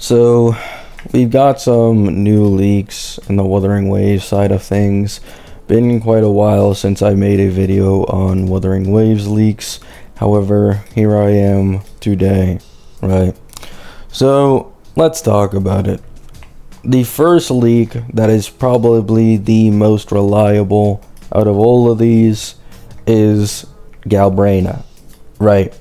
So, we've got some new leaks in the Wuthering Waves side of things. Been quite a while since I made a video on Wuthering Waves leaks. However, here I am today, right? So, let's talk about it. The first leak that is probably the most reliable out of all of these is Galbraa, right?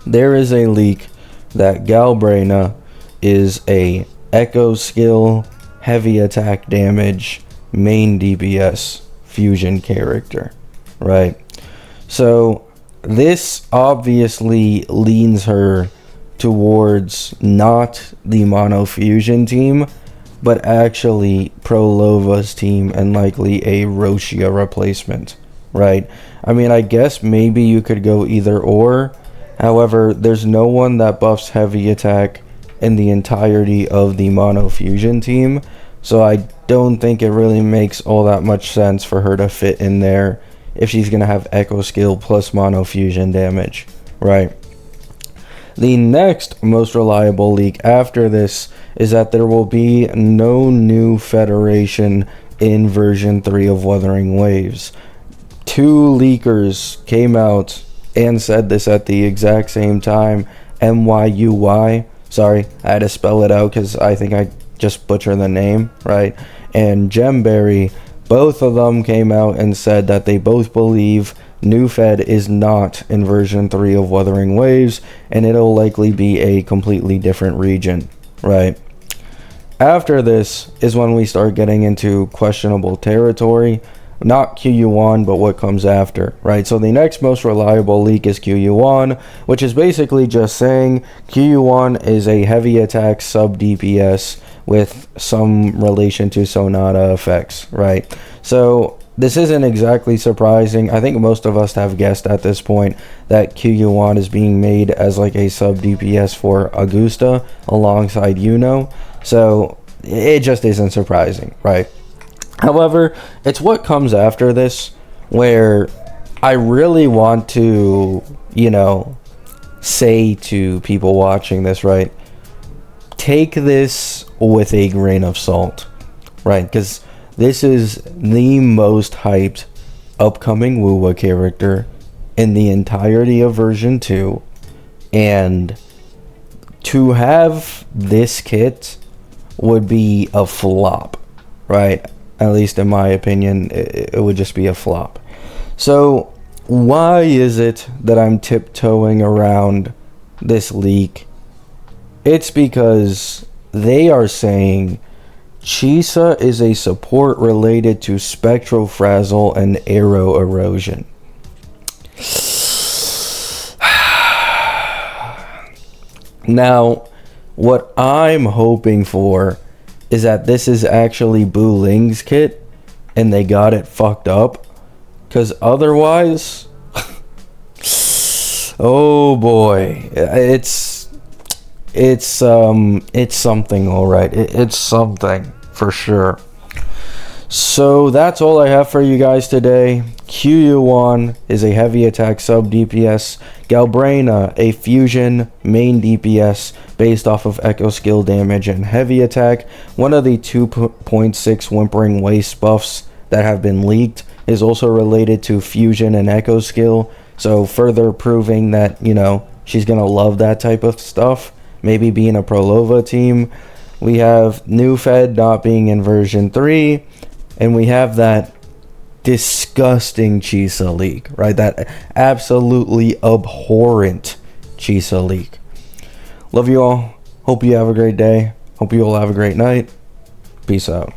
There is a leak that Galbraa is a echo skill, heavy attack damage, main DPS fusion character, right? So this obviously leans her towards not the mono fusion team, but actually Prolova's team and likely a Roshia replacement, right? I mean, I guess maybe you could go either or. However, there's no one that buffs heavy attack in the entirety of the mono fusion team, so I don't think it really makes all that much sense for her to fit in there if she's going to have echo skill plus mono fusion damage, right? The next most reliable leak after this is that there will be no new Federation in version 3 of Wuthering Waves. Two leakers came out and said this at the exact same time. MYUY, sorry, I had to spell it out because I think I just butchered the name, right? And Gemberry, both of them came out and said that they both believe New Fed is not in version 3 of Wuthering Waves, and it'll likely be a completely different region, right? After this is when we start getting into questionable territory. Not QU1, but what comes after, right? So the next most reliable leak is QU1, which is basically just saying QU1 is a heavy attack sub DPS with some relation to Sonata effects, right? So this isn't exactly surprising. I think most of us have guessed at this point that QU1 is being made as like a sub DPS for Augusta alongside Yuno. So it just isn't surprising, right? However, it's what comes after this where I really want to, say to people watching this, right? Take this with a grain of salt, right? Because this is the most hyped upcoming Wuwa character in the entirety of version 2. And to have this kit would be a flop, right? At least in my opinion, it would just be a flop. So why is it that I'm tiptoeing around this leak? It's because they are saying Chisa is a support related to Spectrofrazzle and Arrow Erosion. Now, what I'm hoping for is that this is actually Bu Ling's kit and they got it fucked up, because otherwise oh boy, it's something, all right. It's something for sure. So that's all I have for you guys today. QU1 is a heavy attack sub DPS. Galbraa, a fusion main DPS based off of echo skill damage and heavy attack. One of the 2.6 Whimpering Waste buffs that have been leaked is also related to fusion and echo skill. So further proving that, she's going to love that type of stuff. Maybe being a Prolova team. We have New Fed not being in version 3. And we have that disgusting Chisa leak, right? That absolutely abhorrent Chisa leak. Love you all. Hope you have a great day. Hope you all have a great night. Peace out.